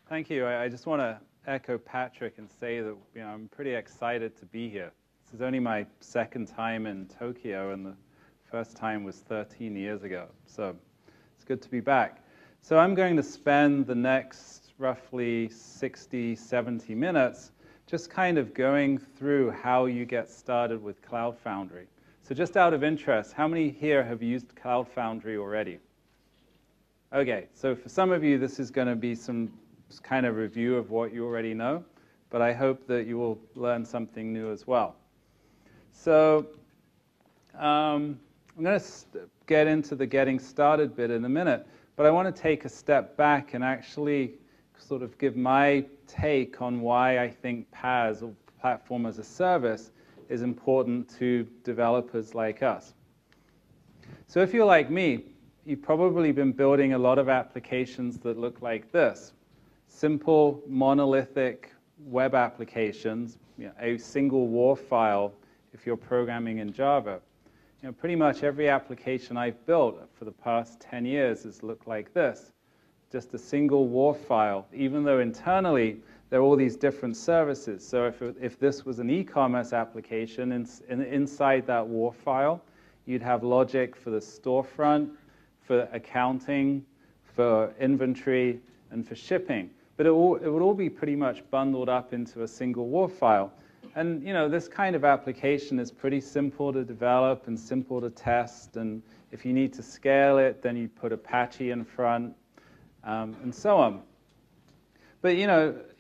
Thank you. I just want to echo Patrick and say that I'm pretty excited to be here. This is only my second time in Tokyo, and the first time was 13 years ago. So it's good to be back. So I'm going to spend the next roughly 60, 70 minutes just kind of going through how you get started with Cloud Foundry. So just out of interest, how many here have used Cloud Foundry already? Okay, so for some of you, this is going to be some kind of review of what you already know, but I hope that you will learn something new as well. So I'm going to get into the getting started bit in a minute, but I want to take a step back and actually sort of give my take on why I think PaaS, or Platform as a Service, is important to developers like us. So if you're like me, you've probably been building a lot of applications that look like this. Simple, monolithic web applications, a single WAR file if you're programming in Java. Pretty much every application I've built for the past 10 years has looked like this. Just a single WAR file, even though internally there are all these different services. So if this was an e-commerce application, inside that WAR file, you'd have logic for the storefront, for accounting, for inventory, and for shipping. But it would all be pretty much bundled up into a single WAR file. And this kind of application is pretty simple to develop and simple to test. And if you need to scale it, then you put Apache in front, and so on. But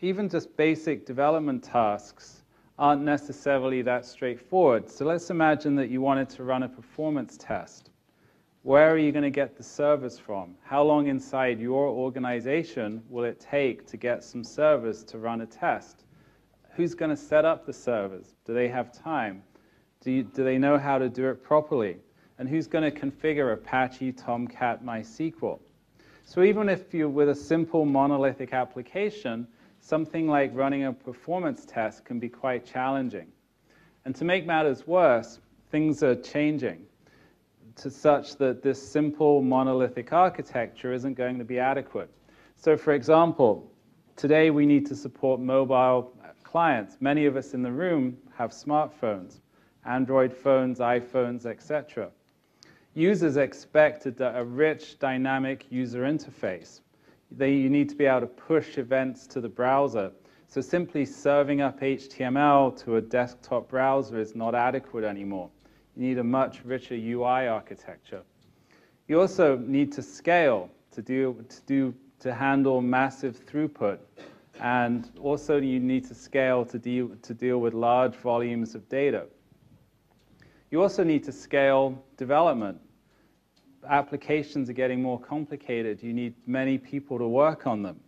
even just basic development tasks aren't necessarily that straightforward. So let's imagine that you wanted to run a performance test. Where are you going to get the servers from? How long inside your organization will it take to get some servers to run a test? Who's going to set up the servers? Do they have time? Do they know how to do it properly? And who's going to configure Apache, Tomcat, MySQL? So even if you're with a simple monolithic application, something like running a performance test can be quite challenging. And to make matters worse, things are changing to such that this simple monolithic architecture isn't going to be adequate. So for example, today we need to support mobile clients. Many of us in the room have smartphones, Android phones, iPhones, etc. Users expect a rich, dynamic user interface. You need to be able to push events to the browser. So simply serving up HTML to a desktop browser is not adequate anymore. You need a much richer UI architecture. You also need to scale to handle massive throughput. And also you need to scale to deal with large volumes of data. You also need to scale development. Applications are getting more complicated. You need many people to work on them.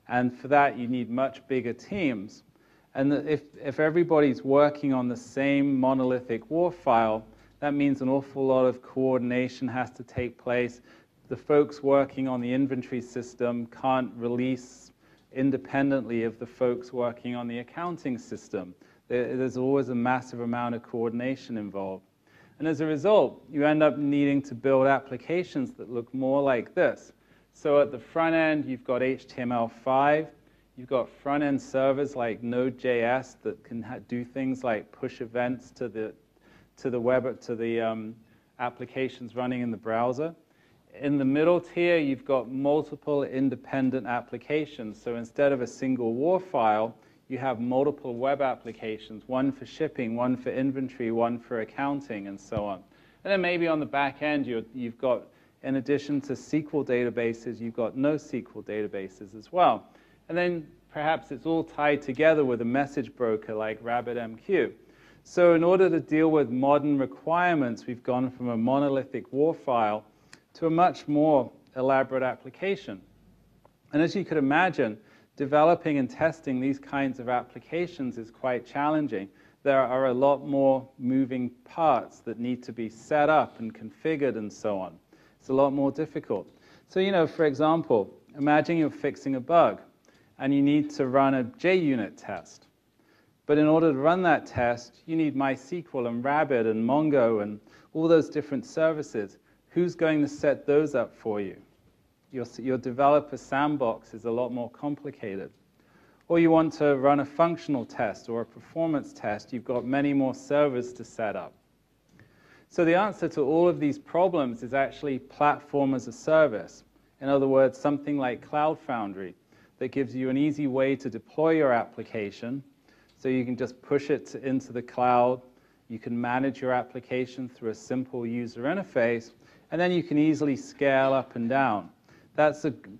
And for that, you need much bigger teams. And if everybody's working on the same monolithic WAR file, that means an awful lot of coordination has to take place. The folks working on the inventory system can't release independently of the folks working on the accounting system. There's always a massive amount of coordination involved. And as a result, you end up needing to build applications that look more like this. So at the front end, you've got HTML5. You've got front-end servers like Node.js that can do things like push events to the applications running in the browser. In the middle tier, you've got multiple independent applications. So instead of a single WAR file, you have multiple web applications, one for shipping, one for inventory, one for accounting, and so on. And then maybe on the back end, you've got, in addition to SQL databases, you've got NoSQL databases as well. And then perhaps it's all tied together with a message broker like RabbitMQ. So in order to deal with modern requirements, we've gone from a monolithic WAR file to a much more elaborate application. And as you could imagine, developing and testing these kinds of applications is quite challenging. There are a lot more moving parts that need to be set up and configured and so on. It's a lot more difficult. So, for example, imagine you're fixing a bug and you need to run a JUnit test. But in order to run that test, you need MySQL and Rabbit and Mongo and all those different services. Who's going to set those up for you? your developer sandbox is a lot more complicated. Or you want to run a functional test or a performance test, you've got many more servers to set up. So the answer to all of these problems is actually platform as a service. In other words, something like Cloud Foundry that gives you an easy way to deploy your application. So you can just push it into the cloud. You can manage your application through a simple user interface, and then you can easily scale up and down. That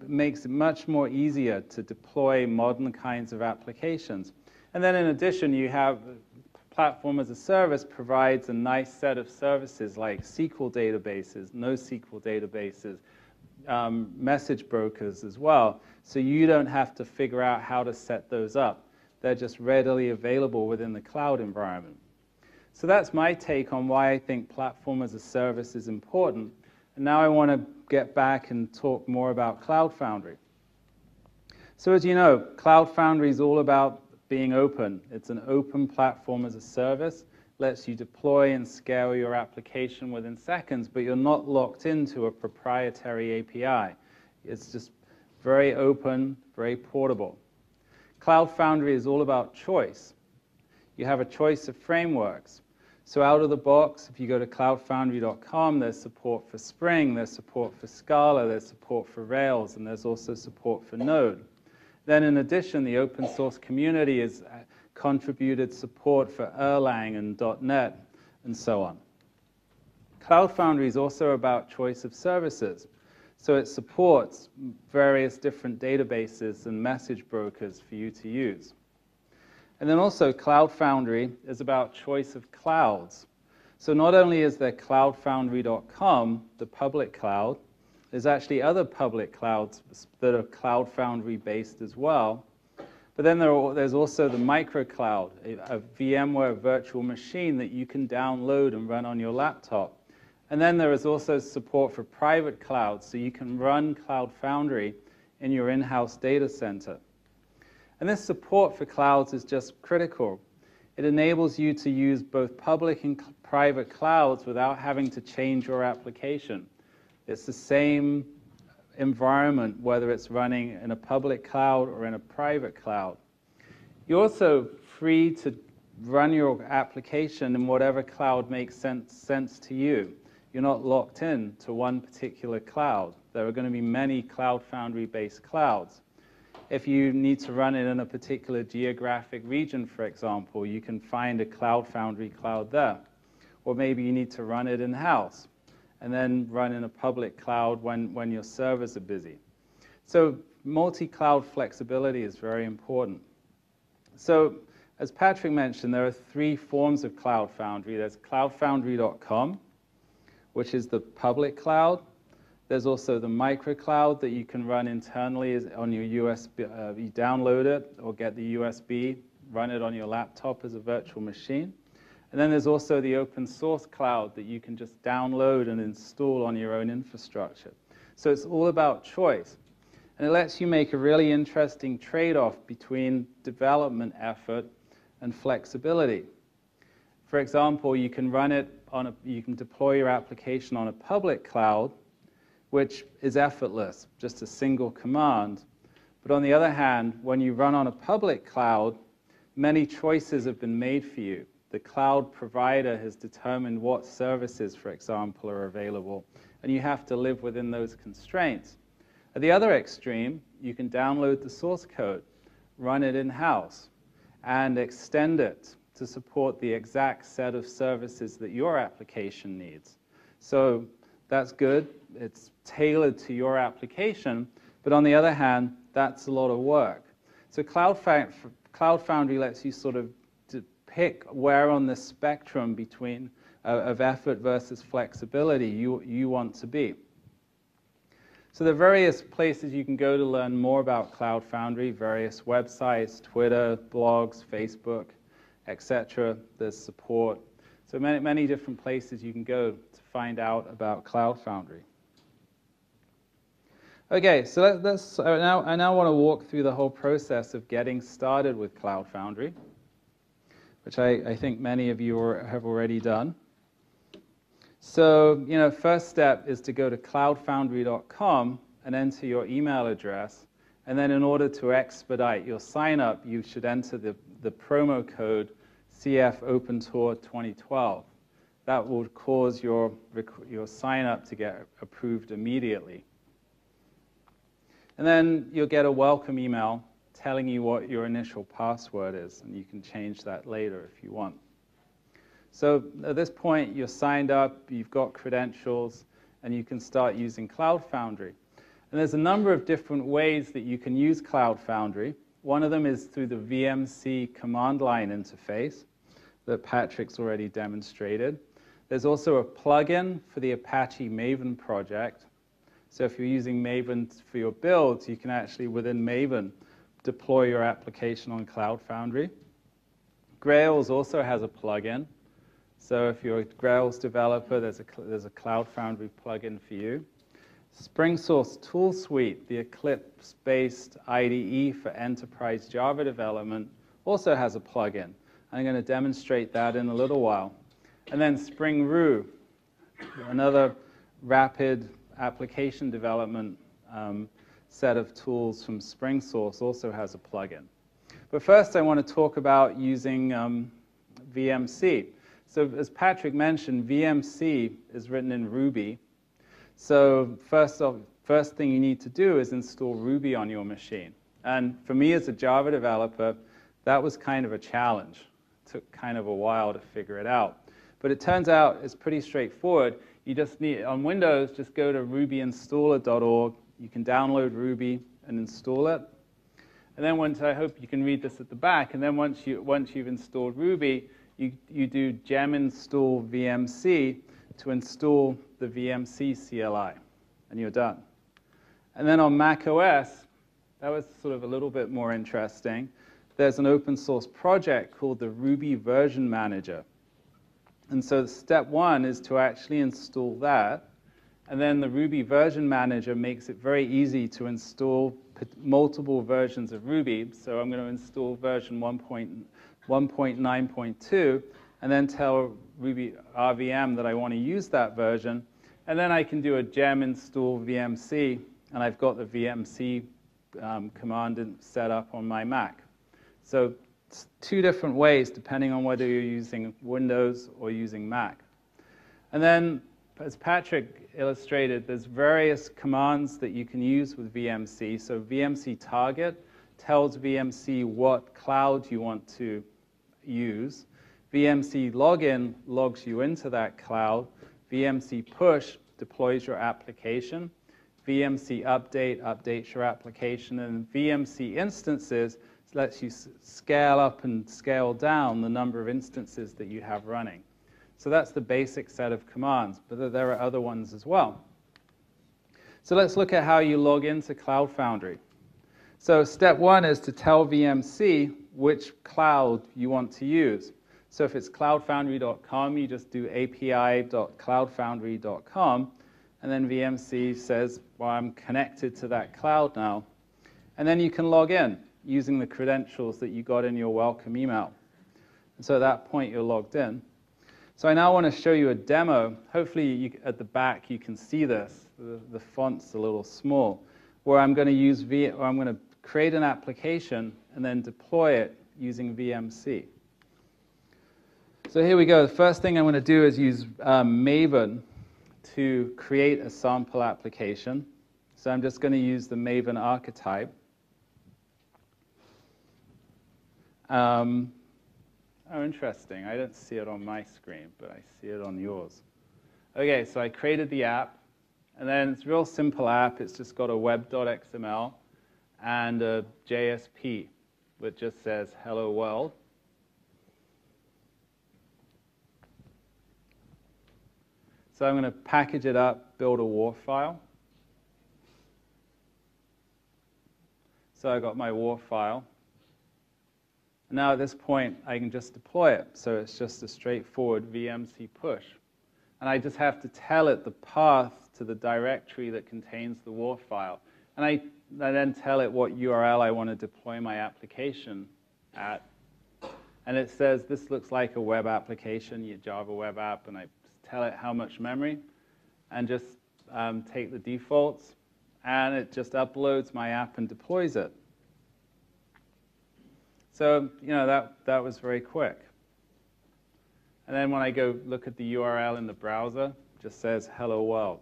makes it much more easier to deploy modern kinds of applications. And then in addition, you have platform as a service provides a nice set of services like SQL databases, NoSQL databases, message brokers as well. So you don't have to figure out how to set those up. They're just readily available within the cloud environment. So that's my take on why I think platform as a service is important. And now I want to get back and talk more about Cloud Foundry. So as you know, Cloud Foundry is all about being open. It's an open platform as a service, lets you deploy and scale your application within seconds, but you're not locked into a proprietary API. It's just very open, very portable. Cloud Foundry is all about choice. You have a choice of frameworks. So out of the box, if you go to cloudfoundry.com, there's support for Spring, there's support for Scala, there's support for Rails, and there's also support for Node. Then in addition, the open source community has contributed support for Erlang and .NET and so on. Cloud Foundry is also about choice of services. So it supports various different databases and message brokers for you to use. And then also Cloud Foundry is about choice of clouds. So not only is there cloudfoundry.com, the public cloud, there's actually other public clouds that are Cloud Foundry based as well. But then there's also the microcloud, a VMware virtual machine that you can download and run on your laptop. And then there is also support for private clouds, so you can run Cloud Foundry in your in-house data center. And this support for clouds is just critical. It enables you to use both public and private clouds without having to change your application. It's the same environment, whether it's running in a public cloud or in a private cloud. You're also free to run your application in whatever cloud makes sense to you. You're not locked in to one particular cloud. There are going to be many Cloud Foundry-based clouds. If you need to run it in a particular geographic region, for example, you can find a Cloud Foundry cloud there. Or maybe you need to run it in-house and then run in a public cloud when your servers are busy. So multi-cloud flexibility is very important. So as Patrick mentioned, there are three forms of Cloud Foundry. There's cloudfoundry.com, which is the public cloud. There's also the microcloud that you can run internally on your USB. You download it or get the USB, run it on your laptop as a virtual machine. And then there's also the open source cloud that you can just download and install on your own infrastructure. So it's all about choice. And it lets you make a really interesting trade-off between development effort and flexibility. For example, you can run it you can deploy your application on a public cloud, which is effortless, just a single command. But on the other hand, when you run on a public cloud, many choices have been made for you. The cloud provider has determined what services, for example, are available, and you have to live within those constraints. At the other extreme, you can download the source code, run it in-house, and extend it to support the exact set of services that your application needs. So that's good. It's tailored to your application, but on the other hand, that's a lot of work. So Cloud Foundry lets you sort of pick where on the spectrum between of effort versus flexibility you want to be. So there are various places you can go to learn more about Cloud Foundry, various websites, Twitter, blogs, Facebook, etc. There's support. So many different places you can go to find out about Cloud Foundry. Okay, so I now want to walk through the whole process of getting started with Cloud Foundry, which I think many of you have already done. So, first step is to go to cloudfoundry.com and enter your email address. And then in order to expedite your sign-up, you should enter the promo code CFOpenTour 2012. That will cause your sign-up to get approved immediately. And then you'll get a welcome email telling you what your initial password is, and you can change that later if you want. So at this point, you're signed up, you've got credentials, and you can start using Cloud Foundry. And there's a number of different ways that you can use Cloud Foundry. One of them is through the VMC command line interface that Patrick's already demonstrated. There's also a plugin for the Apache Maven project. So if you're using Maven for your builds, you can actually, within Maven, deploy your application on Cloud Foundry. Grails also has a plugin. So if you're a Grails developer, there's a Cloud Foundry plugin for you. SpringSource Tool Suite, the Eclipse-based IDE for enterprise Java development, also has a plugin. I'm going to demonstrate that in a little while. And then SpringRoo, another rapid application development set of tools from SpringSource, also has a plugin. But first, I want to talk about using VMC. So as Patrick mentioned, VMC is written in Ruby. So first thing you need to do is install Ruby on your machine. And for me as a Java developer, that was kind of a challenge. It took kind of a while to figure it out. But it turns out it's pretty straightforward. You just need, on Windows, just go to rubyinstaller.org. You can download Ruby and install it. And then I hope you can read this at the back. And then once you've installed Ruby, you do gem install VMC to install the VMC CLI, and you're done. And then on Mac OS, that was sort of a little bit more interesting. There's an open source project called the Ruby Version Manager. And so step one is to actually install that. And then the Ruby Version Manager makes it very easy to install multiple versions of Ruby. So I'm going to install version 1.9.2, and then tell Ruby RVM that I want to use that version. And then I can do a gem install VMC, and I've got the VMC command set up on my Mac. So it's two different ways, depending on whether you're using Windows or using Mac. And then, as Patrick illustrated, there's various commands that you can use with VMC. So VMC target tells VMC what cloud you want to use. VMC login logs you into that cloud. VMC push deploys your application. VMC update updates your application. And VMC instances lets you scale up and scale down the number of instances that you have running. So that's the basic set of commands, but there are other ones as well. So let's look at how you log into Cloud Foundry. So step one is to tell VMC which cloud you want to use. So if it's cloudfoundry.com, you just do api.cloudfoundry.com, and then VMC says, well, I'm connected to that cloud now. And then you can log in using the credentials that you got in your welcome email. And so at that point, you're logged in. So I now want to show you a demo. Hopefully, at the back, you can see this. The font's a little small, where I'm going to create an application and then deploy it using VMC. So here we go. The first thing I'm going to do is use Maven to create a sample application. So I'm just going to use the Maven archetype. Oh, interesting. I don't see it on my screen, but I see it on yours. OK, so I created the app. And then it's a real simple app. It's just got a web.xml and a JSP that just says hello world. So I'm going to package it up, build a WAR file. So I got my WAR file. And now at this point, I can just deploy it. So it's just a straightforward VMC push. And I just have to tell it the path to the directory that contains the WAR file. And I then tell it what URL I want to deploy my application at. And it says, this looks like a web application, your Java web app. And I tell it how much memory, and just take the defaults and it just uploads my app and deploys it. So, that was very quick. And then when I go look at the URL in the browser, it just says hello world.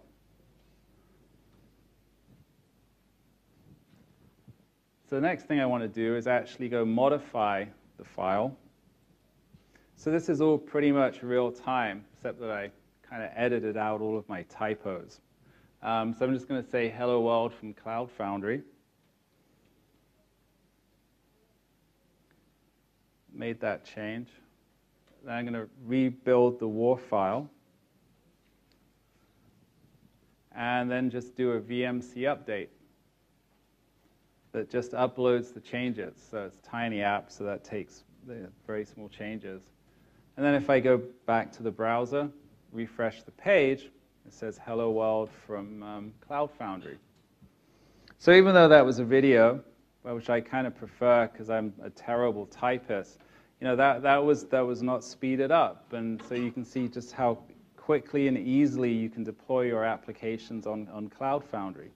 So the next thing I want to do is actually go modify the file. So this is all pretty much real time, except that I kind of edited out all of my typos. So I'm just going to say hello world from Cloud Foundry. Made that change. Then I'm going to rebuild the WAR file. And then just do a VMC update that just uploads the changes. So it's a tiny app, so that takes very small changes. And then if I go back to the browser, refresh the page, it says hello world from Cloud Foundry. So even though that was a video, which I kind of prefer because I'm a terrible typist, that was not speeded up. And so you can see just how quickly and easily you can deploy your applications on Cloud Foundry.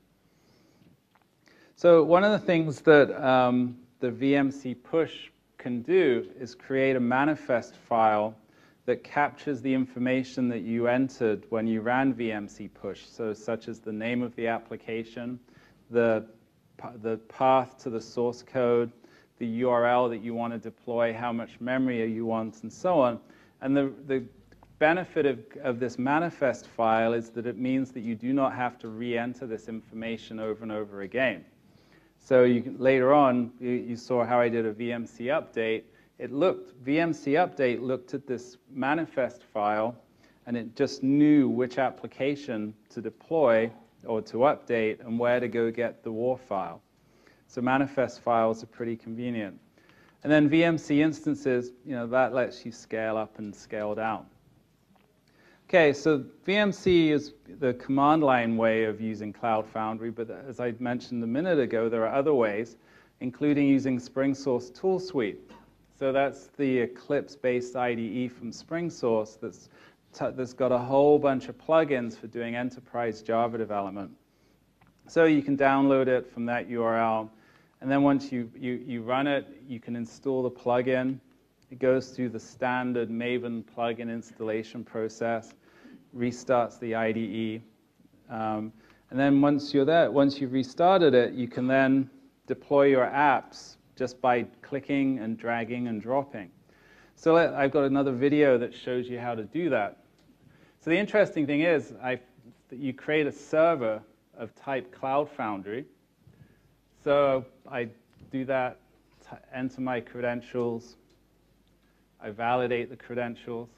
So one of the things that the VMC push can do is create a manifest file that captures the information that you entered when you ran VMC push, so such as the name of the application, the path to the source code, the URL that you want to deploy, how much memory you want, and so on. And the benefit of this manifest file is that it means that you do not have to re-enter this information over and over again. So later on, you saw how I did a VMC update. VMC update looked at this manifest file, and it just knew which application to deploy or to update and where to go get the WAR file. So manifest files are pretty convenient. And then VMC instances, that lets you scale up and scale down. Okay, so VMC is the command line way of using Cloud Foundry, but as I mentioned a minute ago, there are other ways, including using SpringSource Tool Suite. So that's the Eclipse-based IDE from SpringSource that's got a whole bunch of plugins for doing enterprise Java development. So you can download it from that URL, and then once you run it, you can install the plugin. It goes through the standard Maven plugin installation process, restarts the IDE, and then once you've restarted it, you can then deploy your apps just by clicking and dragging and dropping. So I've got another video that shows you how to do that. So the interesting thing is you create a server of type Cloud Foundry. So I do that, enter my credentials, I validate the credentials,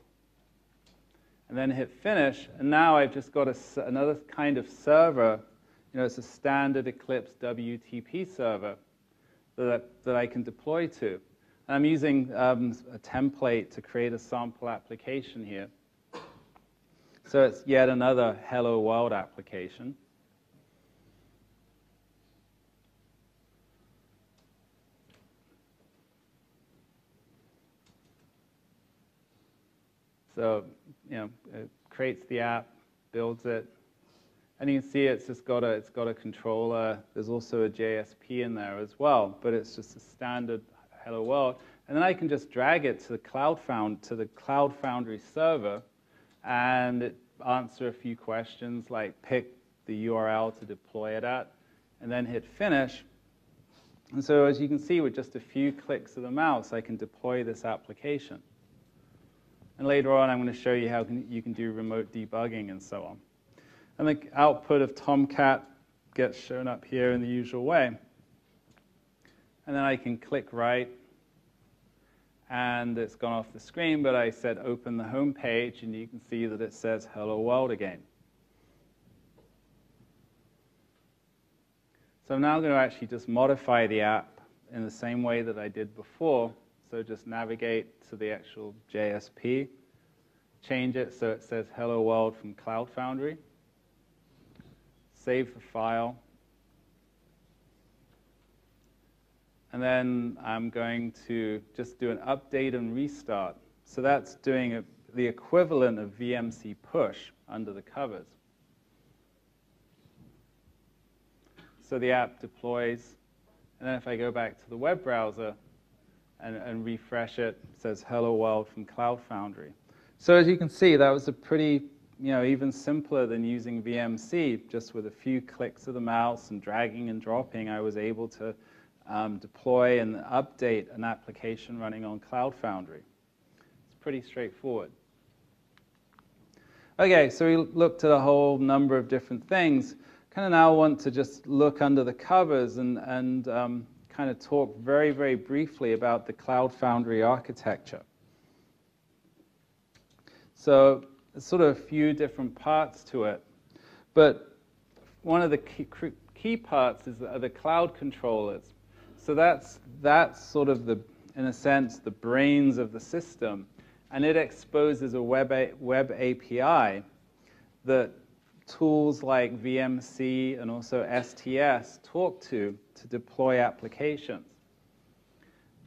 and then hit finish, and now I've just got another kind of server. It's a standard Eclipse WTP server that I can deploy to. And I'm using a template to create a sample application here. So it's yet another Hello World application. So, it creates the app, builds it, and you can see it's got a controller. There's also a JSP in there as well, but it's just a standard Hello World. And then I can just drag it to the Cloud Foundry server, and it answer a few questions like pick the URL to deploy it at, and then hit finish. And so as you can see, with just a few clicks of the mouse, I can deploy this application. And later on, I'm going to show you how you can do remote debugging and so on. And the output of Tomcat gets shown up here in the usual way. And then I can click right, and it's gone off the screen, but I said open the home page, and you can see that it says Hello World again. So I'm now going to actually just modify the app in the same way that I did before. So just navigate to the actual JSP, change it so it says Hello World from Cloud Foundry, save the file, and then I'm going to just do an update and restart. So that's doing the equivalent of VMC push under the covers. So the app deploys, and then if I go back to the web browser and refresh it, it says hello world from Cloud Foundry. So as you can see, that was a pretty, even simpler than using VMC. Just with a few clicks of the mouse and dragging and dropping, I was able to deploy and update an application running on Cloud Foundry. It's pretty straightforward. Okay, so we looked at a whole number of different things. Kind of now want to just look under the covers and kind of talk very, very briefly about the Cloud Foundry architecture. So there's sort of a few different parts to it, but one of the key parts are the cloud controllers. So that's sort of in a sense, the brains of the system, and it exposes a web API that tools like VMC and also STS talk to deploy applications.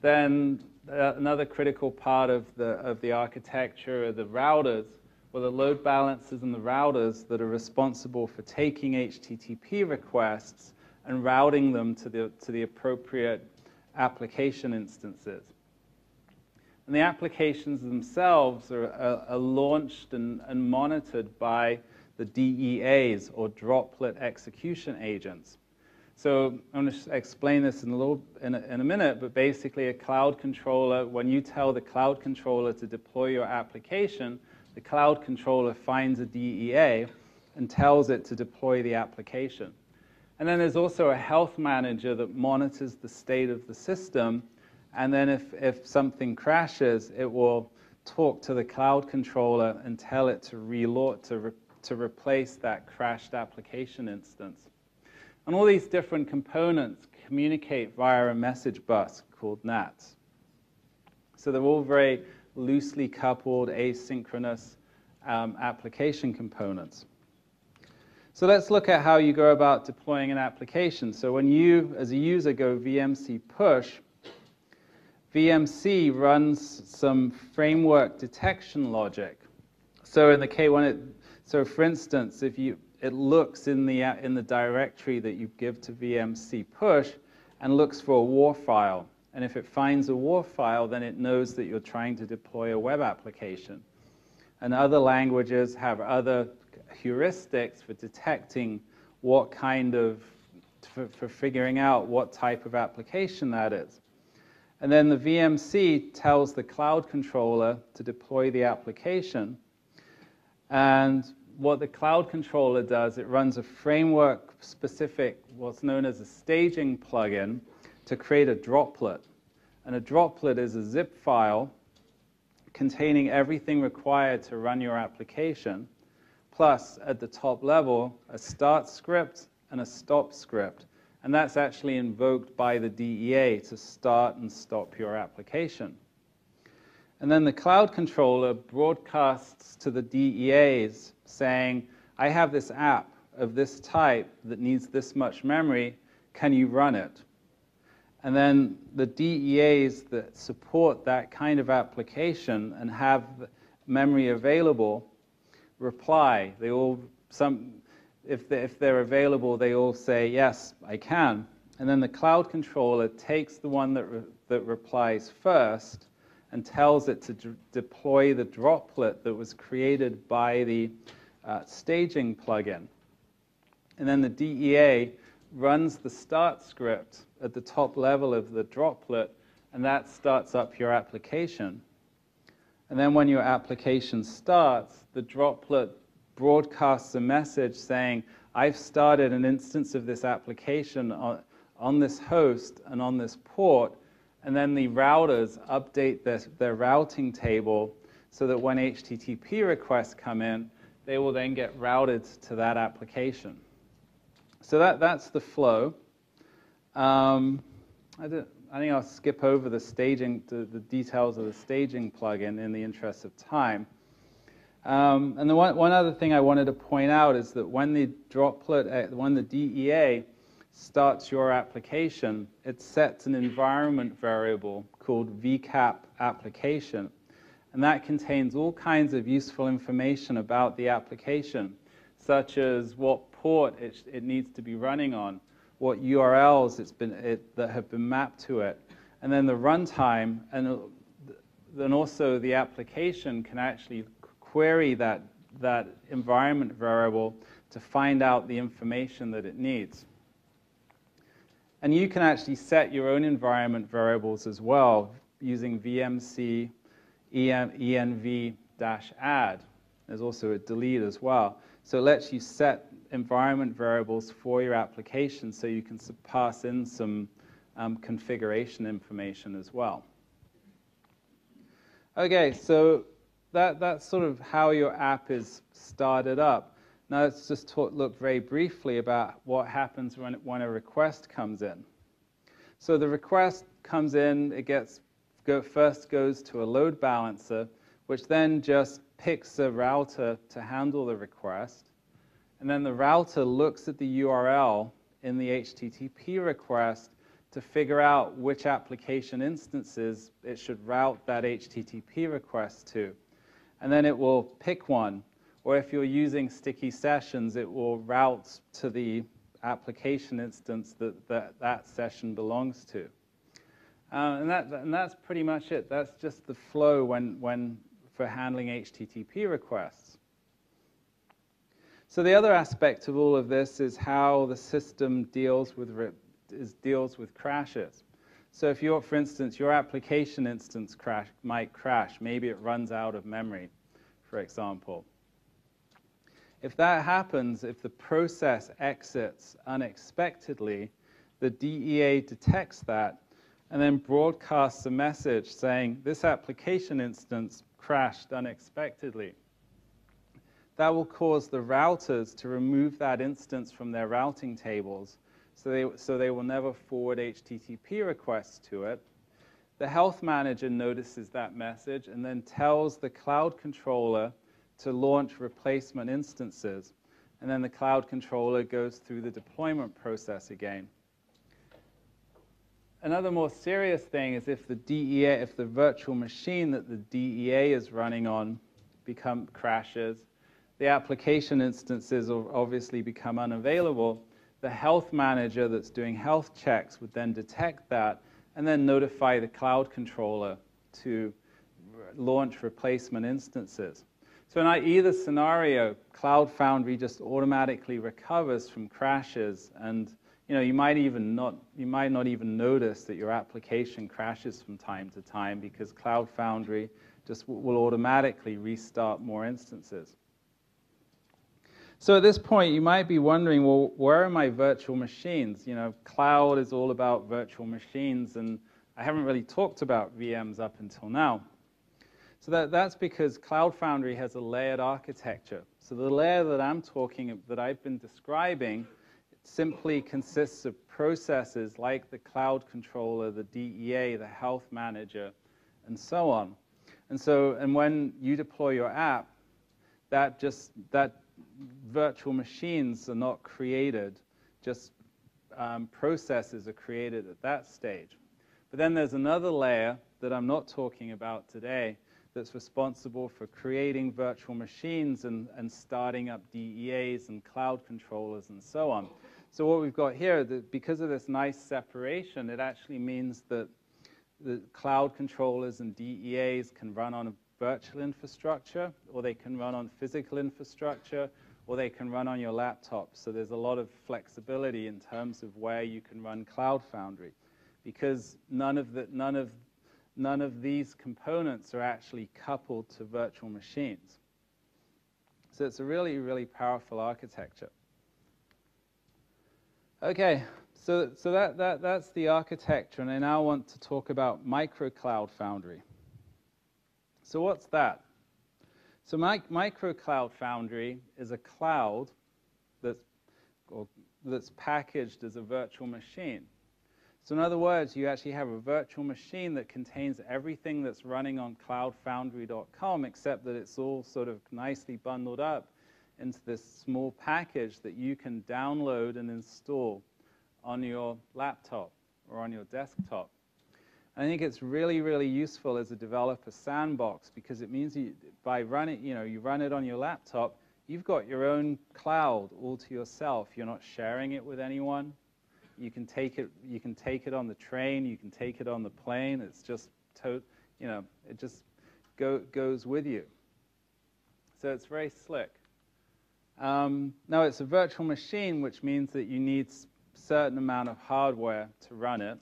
Then another critical part of the architecture are the routers, or the load balancers and the routers that are responsible for taking HTTP requests and routing them to the appropriate application instances. And the applications themselves are launched and monitored by the DEAs, or droplet execution agents. So I'm going to explain this in a minute, but basically a cloud controller, when you tell the cloud controller to deploy your application, the cloud controller finds a DEA and tells it to deploy the application. And then there's also a health manager that monitors the state of the system, and then if something crashes, it will talk to the cloud controller and tell it to reload, to replace that crashed application instance. And all these different components communicate via a message bus called NATs. So they're all very loosely coupled, asynchronous application components. So let's look at how you go about deploying an application. So when you, as a user, go VMC push, VMC runs some framework detection logic. So in the K1, so for instance, if it looks in the directory that you give to VMC push and looks for a WAR file. And if it finds a WAR file, then it knows that you're trying to deploy a web application. And other languages have other heuristics for detecting what kind of, for figuring out what type of application that is. And then the VMC tells the cloud controller to deploy the application. And what the cloud controller does, it runs a framework-specific, what's known as a staging plugin, to create a droplet. And a droplet is a zip file containing everything required to run your application, plus, at the top level, a start script and a stop script. And that's actually invoked by the DEA to start and stop your application. And then the cloud controller broadcasts to the DEAs saying, I have this app of this type that needs this much memory, can you run it? And then the DEAs that support that kind of application and have memory available reply. They all, if they're available, they all say, yes, I can. And then the cloud controller takes the one that replies first and tells it to deploy the droplet that was created by the staging plugin. And then the DEA runs the start script at the top level of the droplet, and that starts up your application. And then when your application starts, the droplet broadcasts a message saying, I've started an instance of this application on this host and on this port, and then the routers update their routing table so that when HTTP requests come in, they will then get routed to that application. So that's the flow. I think I'll skip over the staging, the details of the staging plugin in the interest of time. And the one other thing I wanted to point out is that when the droplet, when the DEA starts your application, it sets an environment variable called vcap application. And that contains all kinds of useful information about the application, such as what port it needs to be running on, what URLs that have been mapped to it. And then the runtime, and then also the application can actually query that environment variable to find out the information that it needs. And you can actually set your own environment variables as well using VMC env-add. There's also a delete as well. So it lets you set environment variables for your application so you can pass in some configuration information as well. Okay, so that's sort of how your app is started up. Now let's just look very briefly about what happens when a request comes in. So the request comes in, it first goes to a load balancer, which then just picks a router to handle the request. And then the router looks at the URL in the HTTP request to figure out which application instances it should route that HTTP request to. And then it will pick one. Or if you're using sticky sessions, it will route to the application instance that session belongs to. And that's pretty much it. That's just the flow for handling HTTP requests. So the other aspect of all of this is how the system deals with crashes. So if for instance, your application instance might crash. Maybe it runs out of memory, for example. If that happens, if the process exits unexpectedly, the DEA detects that and then broadcasts a message saying, this application instance crashed unexpectedly. That will cause the routers to remove that instance from their routing tables, so they will never forward HTTP requests to it. The health manager notices that message and then tells the cloud controller to launch replacement instances. And then the cloud controller goes through the deployment process again. Another more serious thing is if the virtual machine that the DEA is running on crashes, the application instances will obviously become unavailable. The health manager that's doing health checks would then detect that and then notify the cloud controller to launch replacement instances. So in either scenario, Cloud Foundry just automatically recovers from crashes, and you might not even notice that your application crashes from time to time because Cloud Foundry just will automatically restart more instances. So at this point, you might be wondering, well, where are my virtual machines? Cloud is all about virtual machines, and I haven't really talked about VMs up until now. So that's because Cloud Foundry has a layered architecture. So the layer that I've been describing simply consists of processes like the cloud controller, the DEA, the health manager, and so on. And when you deploy your app, that virtual machines are not created, just processes are created at that stage. But then there's another layer that I'm not talking about today that's responsible for creating virtual machines and starting up DEAs and cloud controllers and so on. So what we've got here, because of this nice separation, it actually means that the cloud controllers and DEAs can run on a virtual infrastructure, or they can run on physical infrastructure, or they can run on your laptop. So there's a lot of flexibility in terms of where you can run Cloud Foundry, because none of these components are actually coupled to virtual machines. So it's a really, really powerful architecture. Okay, so that's the architecture, and I now want to talk about Micro Cloud Foundry. So what's that? So Micro Cloud Foundry is a cloud that's packaged as a virtual machine. So in other words, you actually have a virtual machine that contains everything that's running on cloudfoundry.com, except that it's all sort of nicely bundled up into this small package that you can download and install on your laptop or on your desktop. I think it's really, really useful as a developer sandbox, because it means by running, you run it on your laptop, you've got your own cloud all to yourself. You're not sharing it with anyone. You can take it on the train. You can take it on the plane. It's just, it just goes with you. So it's very slick. Now it's a virtual machine, which means that you need a certain amount of hardware to run it.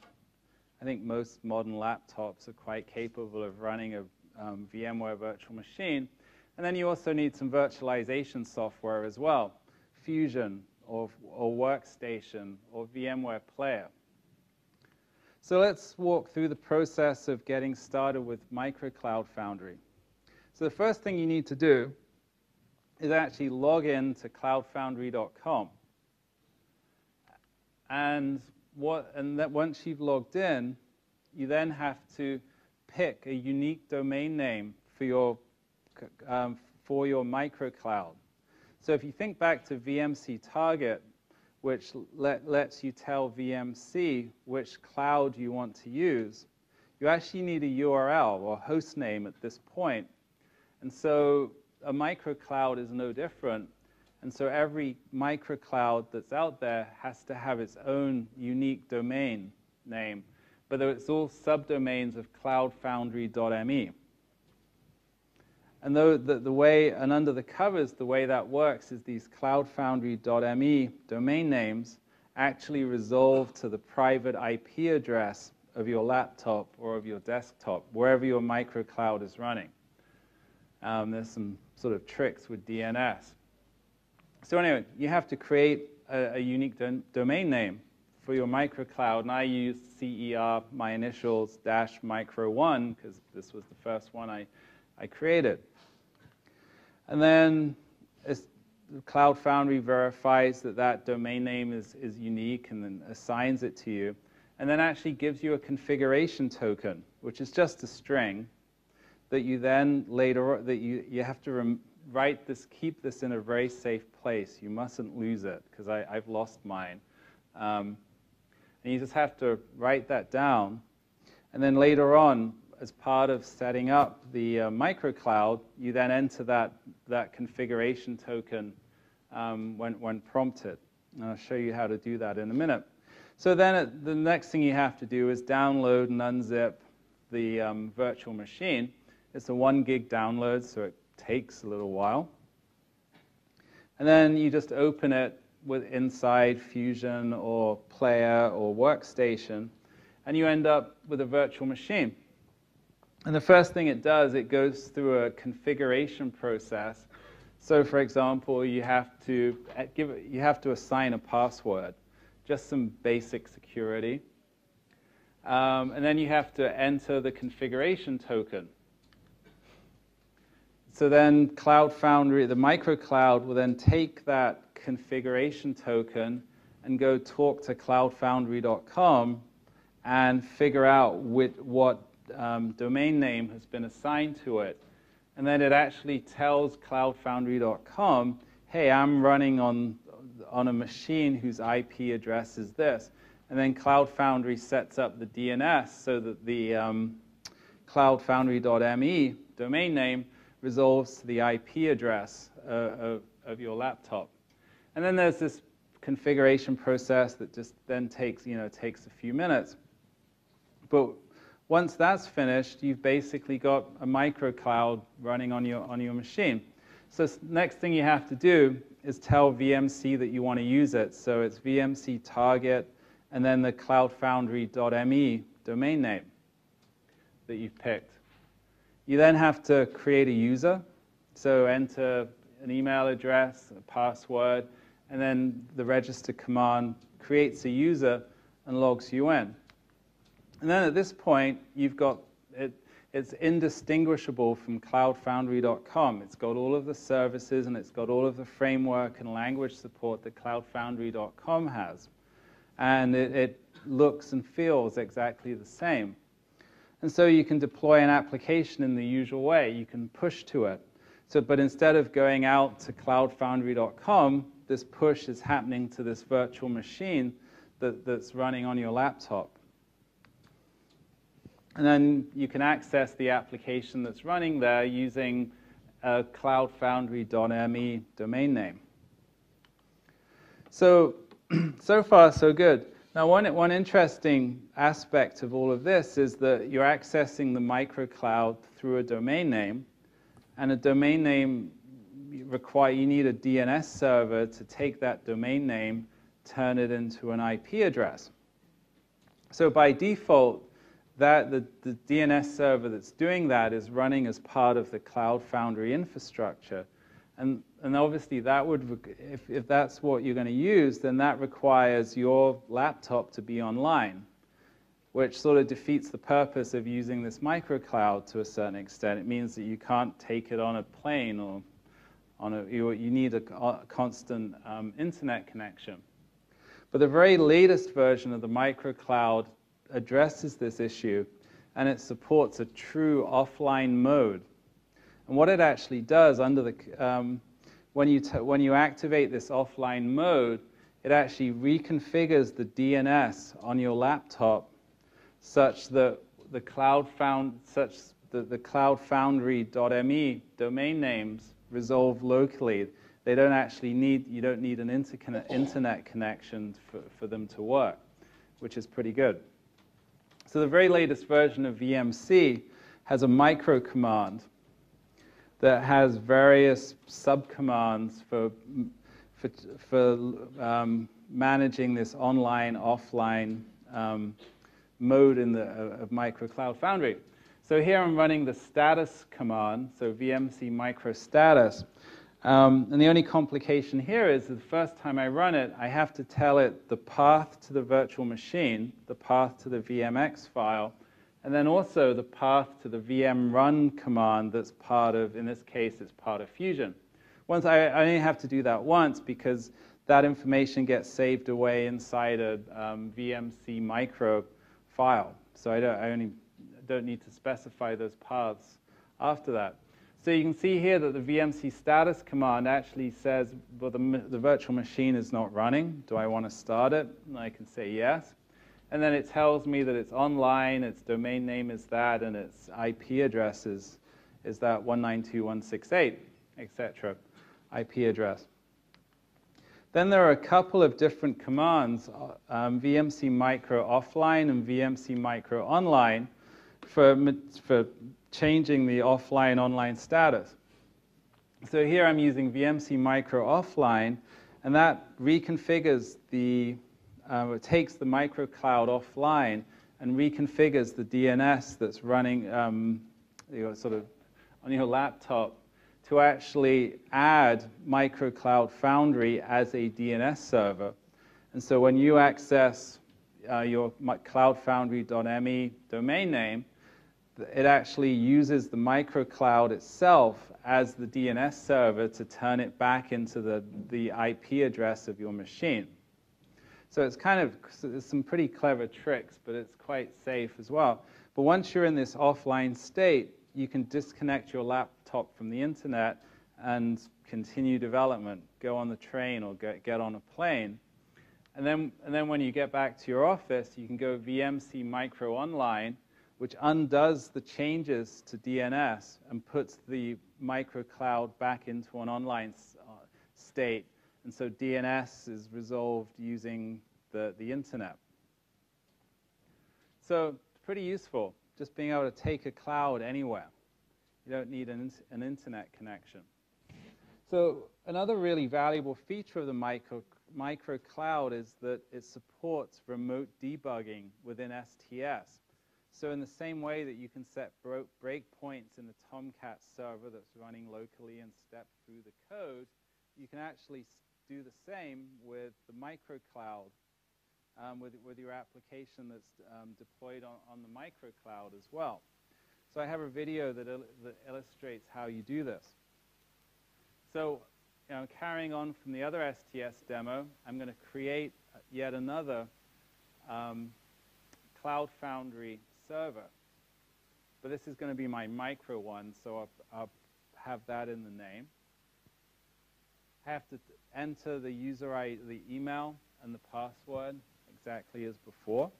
I think most modern laptops are quite capable of running a VMware virtual machine. And then you also need some virtualization software as well, Fusion or Workstation or VMware Player. So let's walk through the process of getting started with Cloud Foundry. So the first thing you need to do is actually log in to cloudfoundry.com. And once you've logged in, you then have to pick a unique domain name for your microcloud. So if you think back to VMC target, which lets you tell VMC which cloud you want to use, you actually need a URL or host name at this point. And so a microcloud is no different. And so every microcloud that's out there has to have its own unique domain name, but it's all subdomains of cloudfoundry.me. And under the covers, the way that works is these cloudfoundry.me domain names actually resolve to the private IP address of your laptop or of your desktop, wherever your microcloud is running. There's some sort of tricks with DNS. So anyway, you have to create a unique domain name for your microcloud, and I used CER, my initials, -micro1, because this was the first one I created. And then Cloud Foundry verifies that that domain name is unique and then assigns it to you, and then actually gives you a configuration token, which is just a string that you then you have to keep this in a very safe place. You mustn't lose it, because I've lost mine. And you just have to write that down, and then later on, as part of setting up the microcloud, you then enter that configuration token when prompted. And I'll show you how to do that in a minute. So then the next thing you have to do is download and unzip the virtual machine. It's a 1 gig download, so it takes a little while. And then you just open it inside Fusion or Player or Workstation, and you end up with a virtual machine. And the first thing it does, it goes through a configuration process. So for example, you have to assign a password, just some basic security. And then you have to enter the configuration token. So then Cloud Foundry, the microcloud, will then take that configuration token and go talk to cloudfoundry.com and figure out what domain name has been assigned to it. And then it actually tells cloudfoundry.com, hey, I'm running on a machine whose IP address is this. And then Cloud Foundry sets up the DNS so that the cloudfoundry.me domain name resolves to the IP address of your laptop. And then there's this configuration process that just then takes a few minutes. But once that's finished, you've basically got a microcloud running on your machine. So next thing you have to do is tell VMC that you want to use it. So it's VMC target and then the cloudfoundry.me domain name that you've picked. You then have to create a user. So enter an email address, a password, and then the register command creates a user and logs you in. And then at this point, you've got it's indistinguishable from cloudfoundry.com. It's got all of the services and it's got all of the framework and language support that cloudfoundry.com has. And it looks and feels exactly the same. And so you can deploy an application in the usual way. You can push to it. But instead of going out to cloudfoundry.com, this push is happening to this virtual machine that's running on your laptop. And then you can access the application that's running there using a cloudfoundry.me domain name. So far, so good. Now, one interesting aspect of all of this is that you're accessing the microcloud through a domain name, and a domain name you need a DNS server to take that domain name, turn it into an IP address. So by default, the DNS server that's doing that is running as part of the Cloud Foundry infrastructure. And obviously, that would, if that's what you're going to use, then that requires your laptop to be online, which sort of defeats the purpose of using this microcloud to a certain extent. It means that you can't take it on a plane or you need a constant internet connection. But the very latest version of the microcloud addresses this issue, and it supports a true offline mode. And what it actually does under the when you activate this offline mode, it actually reconfigures the DNS on your laptop such that the Cloud Foundry.me domain names resolve locally. They don't actually you don't need an internet connection for them to work, which is pretty good. So the very latest version of VMC has a micro command that has various subcommands for managing this online, offline mode of micro Cloud Foundry. So here I'm running the status command, so VMC micro status. And the only complication here is that the first time I run it, I have to tell it the path to the virtual machine, the path to the VMX file, and then also the path to the VM run command that's part of, in this case, it's part of Fusion. I only have to do that once because that information gets saved away inside a VMC micro file. So I don't need to specify those paths after that. So you can see here that the VMC status command actually says, well, the virtual machine is not running. Do I want to start it? And I can say yes. And then it tells me that it's online, its domain name is that, and its IP address is that 192.168, etc. IP address. Then there are a couple of different commands, VMC micro offline and VMC micro online, for changing the offline-online status. So here I'm using VMC micro offline, and that reconfigures it takes the microcloud offline and reconfigures the DNS that's running sort of on your laptop to actually add microcloud Foundry as a DNS server. And so when you access your cloudfoundry.me domain name, it actually uses the microcloud itself as the DNS server to turn it back into the IP address of your machine. So it's there's some pretty clever tricks, but it's quite safe as well. But once you're in this offline state, you can disconnect your laptop from the internet and continue development, go on the train or get on a plane. And then when you get back to your office, you can go VMC micro online, which undoes the changes to DNS and puts the microcloud back into an online state. And so DNS is resolved using the internet. So it's pretty useful, just being able to take a cloud anywhere. You don't need an internet connection. So another really valuable feature of the microcloud is that it supports remote debugging within STS. So in the same way that you can set breakpoints in the Tomcat server that's running locally and step through the code, you can actually do the same with the microcloud, with your application that's deployed on the microcloud as well. So I have a video that illustrates how you do this. So carrying on from the other STS demo, I'm going to create yet another Cloud Foundry server. But this is going to be my micro one, so I'll have that in the name. I have to enter the the email and the password exactly as before.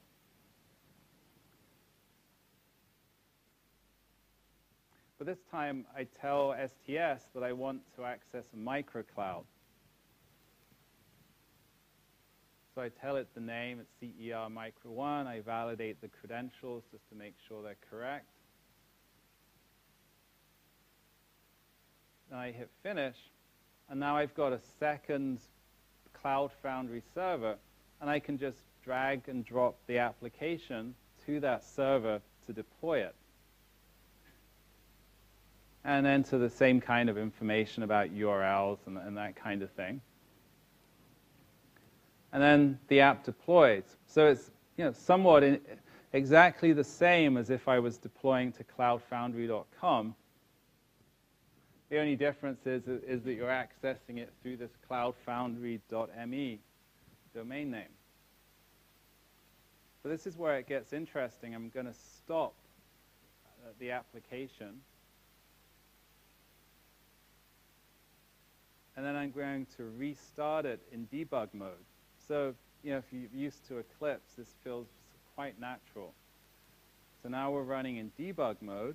But this time, I tell STS that I want to access a microcloud. So So I tell it the name, it's CER Micro 1. I validate the credentials just to make sure they're correct. Then I hit finish, and now I've got a second Cloud Foundry server, and I can just drag and drop the application to that server to deploy it. And enter the same kind of information about URLs and that kind of thing. And then the app deploys. So it's somewhat exactly the same as if I was deploying to cloudfoundry.com. The only difference is that you're accessing it through this cloudfoundry.me domain name. But this is where it gets interesting. I'm going to stop the application. And then I'm going to restart it in debug mode. So, if you're used to Eclipse, this feels quite natural. So now we're running in debug mode.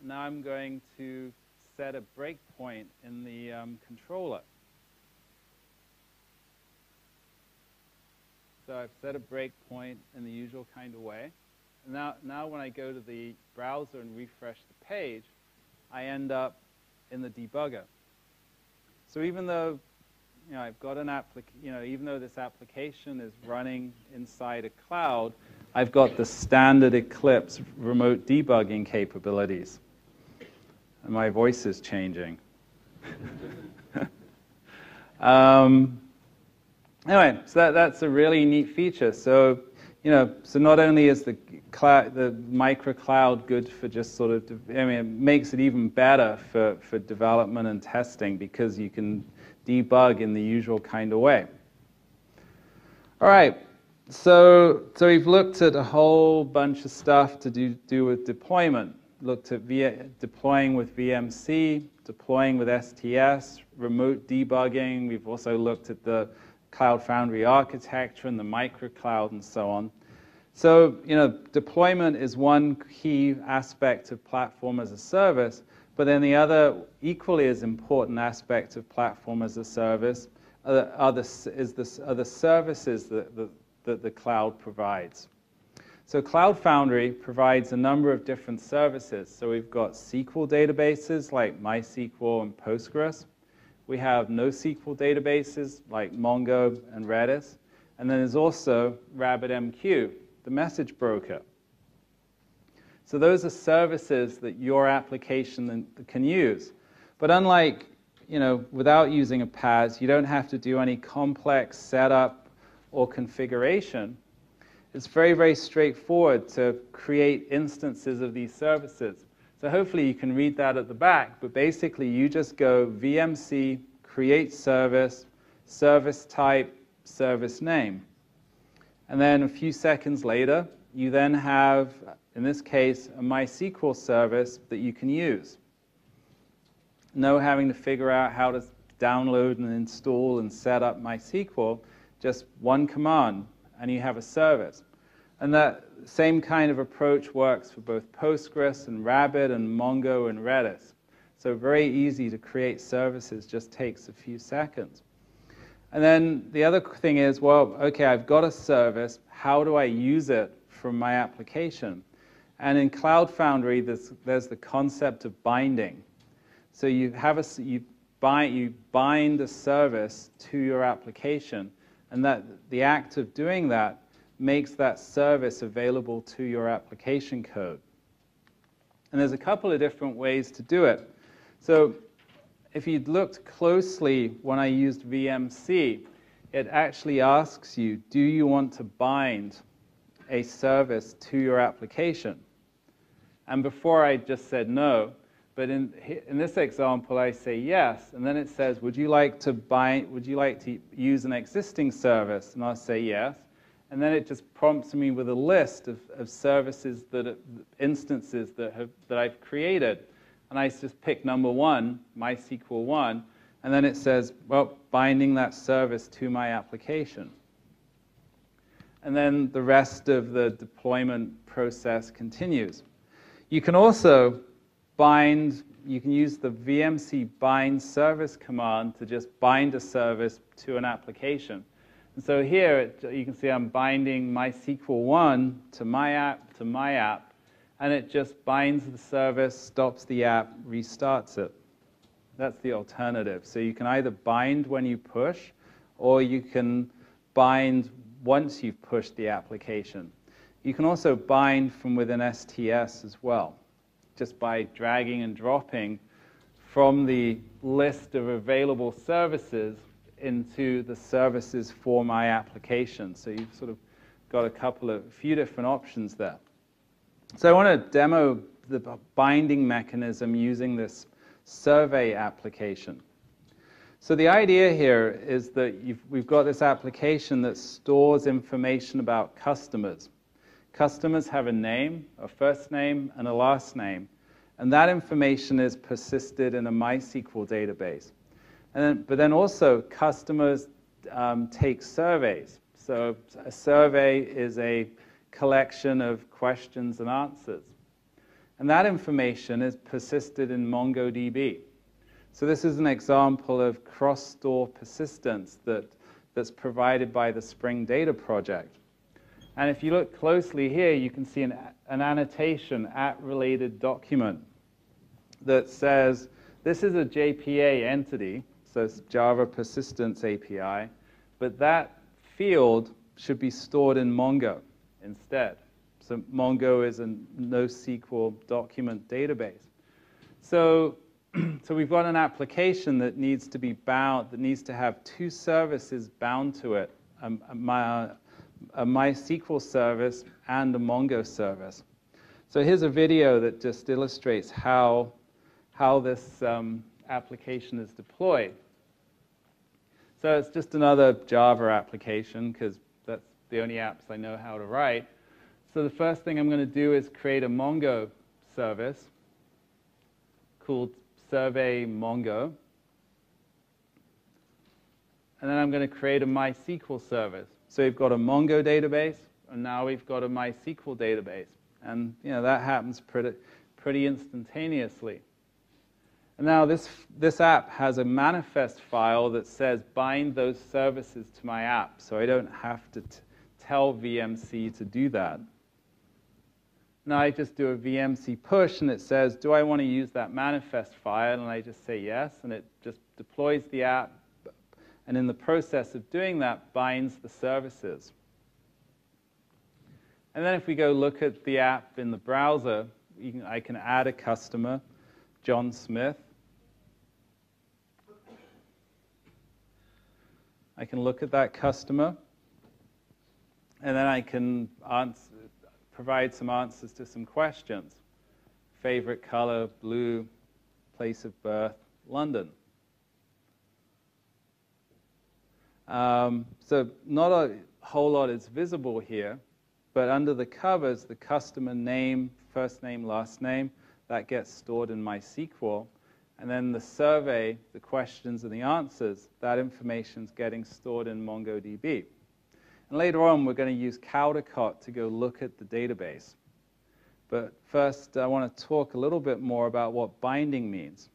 Now I'm going to set a breakpoint in the controller. So I've set a breakpoint in the usual kind of way. And now when I go to the browser and refresh the page, I end up in the debugger. So even though I've got an even though this application is running inside a cloud, I've got the standard Eclipse remote debugging capabilities. And my voice is changing. Anyway, so that's a really neat feature. So, so not only is the microcloud good for just sort of, it makes it even better for development and testing because you can debug in the usual kind of way. All right, so we've looked at a whole bunch of stuff to do with deployment. Looked at deploying with VMC, deploying with STS, remote debugging. We've also looked at the Cloud Foundry architecture and the microcloud and so on. So, deployment is one key aspect of platform as a service, but then the other equally as important aspect of platform as a service are the services that the cloud provides. So Cloud Foundry provides a number of different services. So we've got SQL databases like MySQL and Postgres. We have NoSQL databases like Mongo and Redis. And then there's also RabbitMQ, the message broker. So those are services that your application can use. But unlike, without using a PaaS, you don't have to do any complex setup or configuration. It's very, very straightforward to create instances of these services. So hopefully you can read that at the back, but basically you just go VMC, create service, service type, service name. And then a few seconds later, you then have, in this case, a MySQL service that you can use. No having to figure out how to download and install and set up MySQL, just one command, and you have a service. And that same kind of approach works for both Postgres and Rabbit and Mongo and Redis. So very easy to create services, just takes a few seconds. And then the other thing is, well, okay, I've got a service. How do I use it from my application? And in Cloud Foundry, there's the concept of binding. So you bind a service to your application, and that the act of doing that makes that service available to your application code. And there's a couple of different ways to do it. So if you'd looked closely when I used VMC, it actually asks you, do you want to bind a service to your application? And before I just said no, but in this example I say yes, and then it says, would you like to use an existing service? And I'll say yes. And then it just prompts me with a list of services, instances that I've created. And I just pick number 1, MySQL 1, and then it says, well, binding that service to my application. And then the rest of the deployment process continues. You can also bind you can use the VMC bind service command to just bind a service to an application. And so here, you can see I'm binding MySQL1 to my app, and it just binds the service, stops the app, restarts it. That's the alternative. So you can either bind when you push, or you can bind once you've pushed the application. You can also bind from within STS as well, just by dragging and dropping from the list of available services into the services for my application. So you've sort of got a few different options there. So I want to demo the binding mechanism using this survey application. So the idea here is that we've got this application that stores information about customers. Customers have a name, a first name, and a last name. And that information is persisted in a MySQL database. But then also, customers take surveys. So a survey is a collection of questions and answers. And that information is persisted in MongoDB. So this is an example of cross-store persistence that's provided by the Spring Data project. And if you look closely here, you can see an annotation @related document that says this is a JPA entity, so it's Java Persistence API, but that field should be stored in Mongo instead. So Mongo is a NoSQL document database. So we've got an application that needs to be bound, that needs to have two services bound to it, a MySQL service and a Mongo service. So here's a video that just illustrates how this application is deployed. So it's just another Java application, because that's the only apps I know how to write. So the first thing I'm going to do is create a Mongo service called Survey Mongo. And then I'm going to create a MySQL service. So we've got a Mongo database, and now we've got a MySQL database. And that happens pretty instantaneously. And now this app has a manifest file that says bind those services to my app, so I don't have to tell VMC to do that. Now I just do a VMC push, and it says, do I want to use that manifest file? And I just say yes, and it just deploys the app, and in the process of doing that, binds the services. And then if we go look at the app in the browser, I can add a customer, John Smith. I can look at that customer, and then I can provide some answers to some questions. Favorite color, blue, place of birth, London. So not a whole lot is visible here, but under the covers, the customer name, first name, last name, that gets stored in MySQL. And then the survey, the questions and the answers, that information is getting stored in MongoDB. And later on, we're going to use Caldecott to go look at the database. But first, I want to talk a little bit more about what binding means.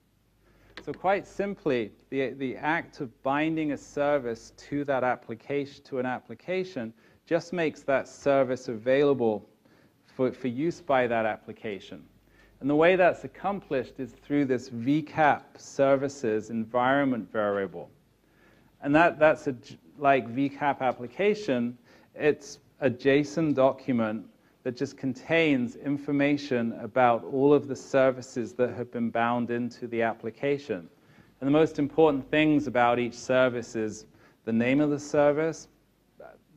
So quite simply, the act of binding a service to that application, to an application, just makes that service available for use by that application. And the way that's accomplished is through this VCAP services environment variable. And that's like VCAP application, it's a JSON document that just contains information about all of the services that have been bound into the application. And the most important things about each service is the name of the service,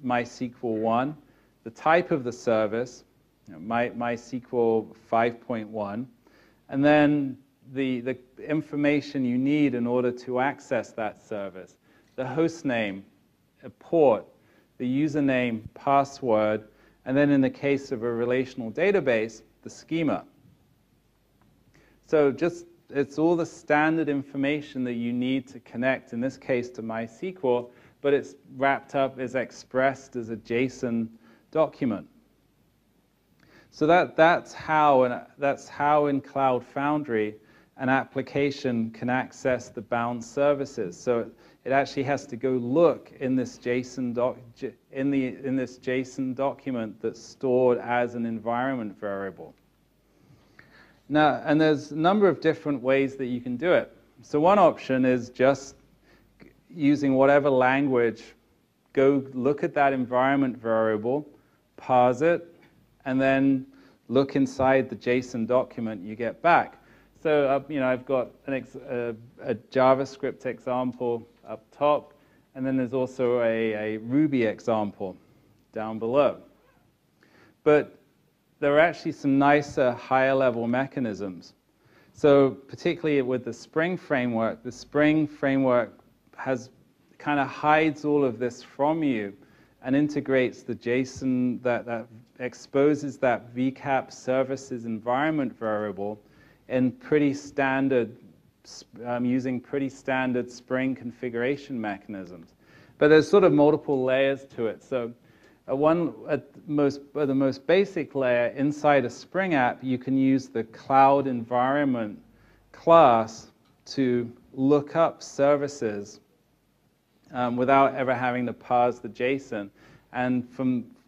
MySQL1, the type of the service, MySQL 5.1, and then the information you need in order to access that service, the host name, a port, the username, password, and then in the case of a relational database, the schema. So it's all the standard information that you need to connect, in this case to MySQL, but it's wrapped up, is expressed as a JSON document. So that's how in Cloud Foundry an application can access the bound services. So it actually has to go look in this JSON document that's stored as an environment variable. Now, and there's a number of different ways that you can do it. So one option is just using whatever language, go look at that environment variable, parse it, and then look inside the JSON document you get back. So I've got a JavaScript example up top, and then there's also a Ruby example down below. But there are actually some nicer, higher-level mechanisms. So particularly with the Spring framework kind of hides all of this from you and integrates the JSON that exposes that VCAP services environment variable in pretty standard, using pretty standard Spring configuration mechanisms. But there's sort of multiple layers to it. So at the most basic layer inside a Spring app, you can use the Cloud Environment class to look up services without ever having to parse the JSON. And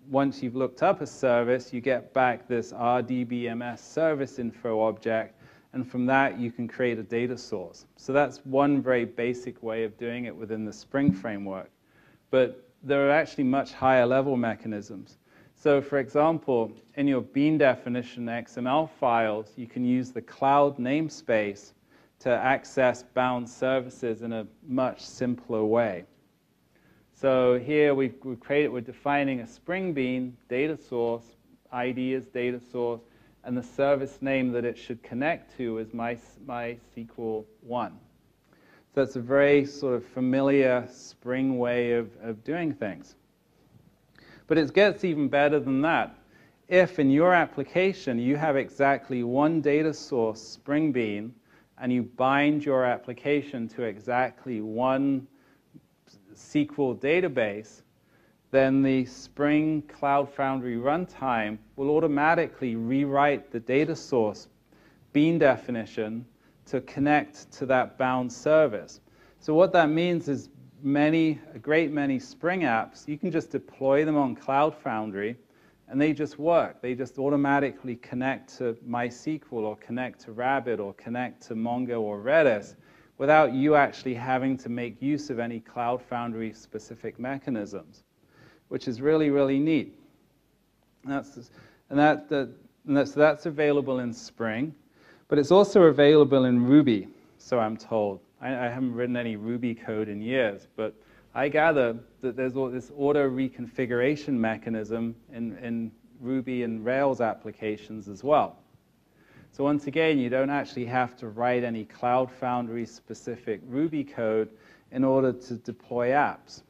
once you've looked up a service, you get back this RDBMS service info object, and from that you can create a data source. So that's one very basic way of doing it within the Spring framework. But there are actually much higher level mechanisms. So for example, in your bean definition XML files, you can use the cloud namespace to access bound services in a much simpler way. So here we're defining a Spring Bean data source, ID is data source, and the service name that it should connect to is MySQL 1. So it's a very sort of familiar Spring way of doing things. But it gets even better than that. If in your application you have exactly one data source, Spring Bean, and you bind your application to exactly one SQL database, then the Spring Cloud Foundry runtime will automatically rewrite the data source bean definition to connect to that bound service. So what that means is a great many Spring apps, you can just deploy them on Cloud Foundry, and they just work. They just automatically connect to MySQL or connect to Rabbit or connect to Mongo or Redis without you actually having to make use of any Cloud Foundry specific mechanisms, which is really, really neat. So that's available in Spring, but it's also available in Ruby, so I'm told. I haven't written any Ruby code in years, but I gather that there's all this auto reconfiguration mechanism in Ruby and Rails applications as well. So once again, you don't actually have to write any Cloud Foundry specific Ruby code in order to deploy apps,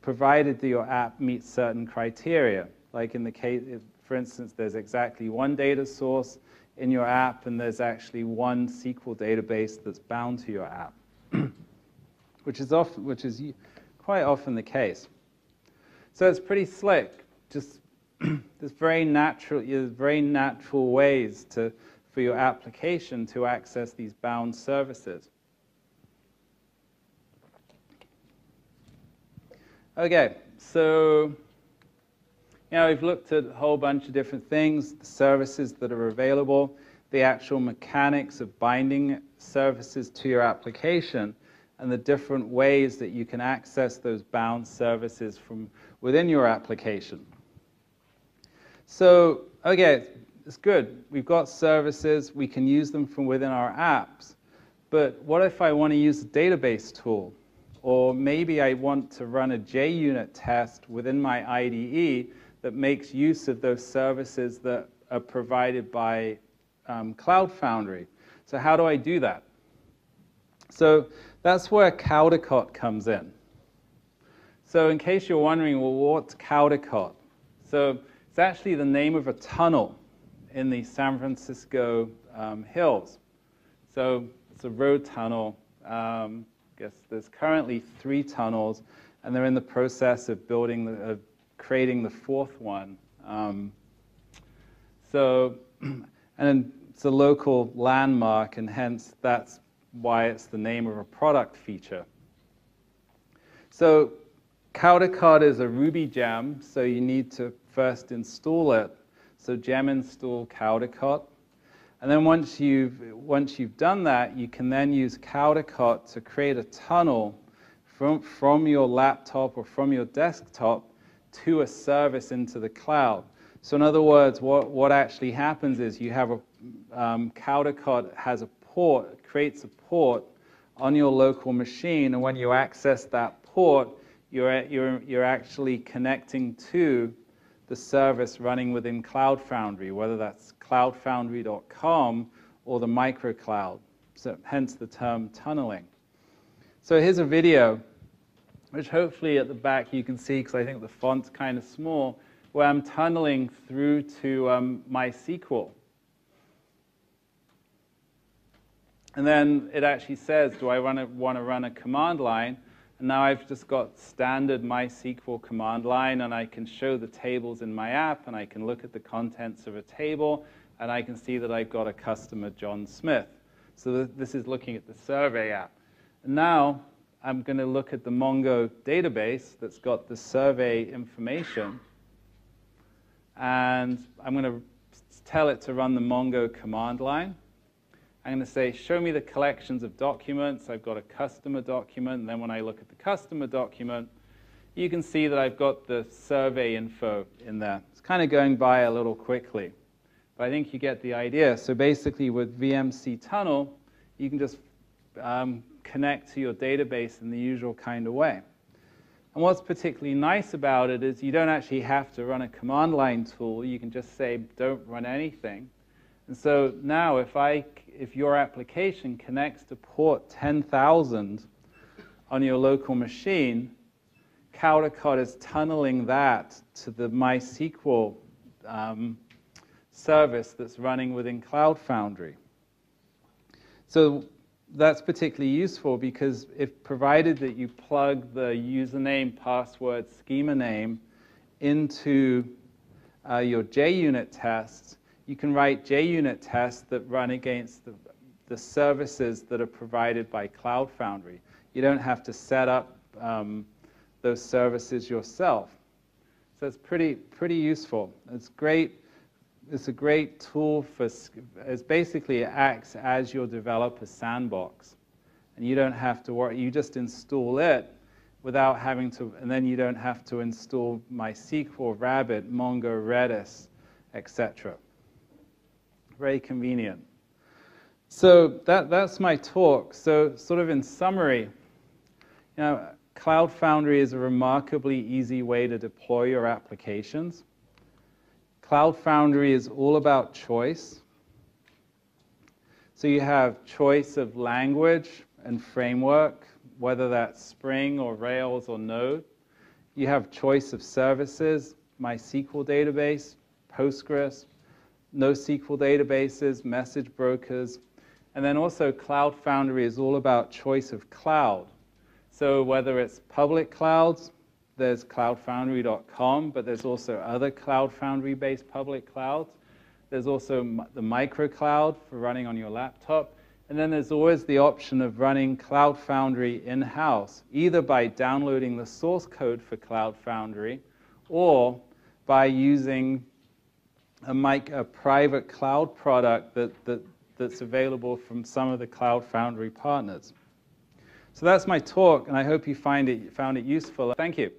provided that your app meets certain criteria. Like in the case, for instance, there's exactly one data source in your app, and there's actually one SQL database that's bound to your app, which is quite often the case. So it's pretty slick. Just there's very natural ways for your application to access these bound services. Okay, so we've looked at a whole bunch of different things, the services that are available, the actual mechanics of binding services to your application, and the different ways that you can access those bound services from within your application. So, okay, it's good. We've got services. We can use them from within our apps. But what if I want to use a database tool? Or maybe I want to run a JUnit test within my IDE that makes use of those services that are provided by Cloud Foundry. So how do I do that? So that's where Caldecott comes in. So in case you're wondering, well, what's Caldecott? So it's actually the name of a tunnel in the San Francisco hills. So it's a road tunnel. I guess there's currently 3 tunnels, and they're in the process of creating the 4th one. And then it's a local landmark, and hence that's why it's the name of a product feature. So Caldecott is a Ruby gem, so you need to first install it. So gem install Caldecott. And then once you've done that, you can then use Caldecott to create a tunnel from your laptop or from your desktop to a service into the cloud. So in other words, what actually happens is you have Caldecott has a port, creates a port on your local machine, and when you access that port, you're actually connecting to the service running within Cloud Foundry, whether that's cloudfoundry.com or the microcloud, so hence the term tunneling. So here's a video, which hopefully at the back you can see, because I think the font's kind of small, where I'm tunneling through to MySQL. And then it actually says, do I want to run a command line? And now I've just got standard MySQL command line, and I can show the tables in my app, and I can look at the contents of a table, and I can see that I've got a customer, John Smith. So this is looking at the survey app. And now I'm going to look at the Mongo database that's got the survey information, and I'm going to tell it to run the Mongo command line. I'm going to say, show me the collections of documents. I've got a customer document, and then when I look at the customer document, you can see that I've got the survey info in there. It's kind of going by a little quickly, but I think you get the idea. So basically with VMC Tunnel, you can just connect to your database in the usual kind of way. And what's particularly nice about it is you don't actually have to run a command line tool. You can just say, don't run anything. And so now if your application connects to port 10,000 on your local machine, Caldecott is tunneling that to the MySQL service that's running within Cloud Foundry. So that's particularly useful because if provided that you plug the username, password, schema name into your JUnit tests, you can write JUnit tests that run against the services that are provided by Cloud Foundry. You don't have to set up those services yourself. So it's pretty useful. It's great. It's a great tool for, it's basically it acts as your developer sandbox. And you don't have to worry, you just install it without having to, and then you don't have to install MySQL, Rabbit, Mongo, Redis, etc. Very convenient. So that's my talk. So sort of in summary, Cloud Foundry is a remarkably easy way to deploy your applications. Cloud Foundry is all about choice. So you have choice of language and framework, whether that's Spring or Rails or Node. You have choice of services, MySQL database, Postgres, NoSQL databases, message brokers. And then also Cloud Foundry is all about choice of cloud. So whether it's public clouds, there's cloudfoundry.com, but there's also other Cloud Foundry-based public clouds. There's also the microcloud for running on your laptop. And then there's always the option of running Cloud Foundry in-house, either by downloading the source code for Cloud Foundry or by using a private cloud product that's available from some of the Cloud Foundry partners. So that's my talk, and I hope you found it useful. Thank you.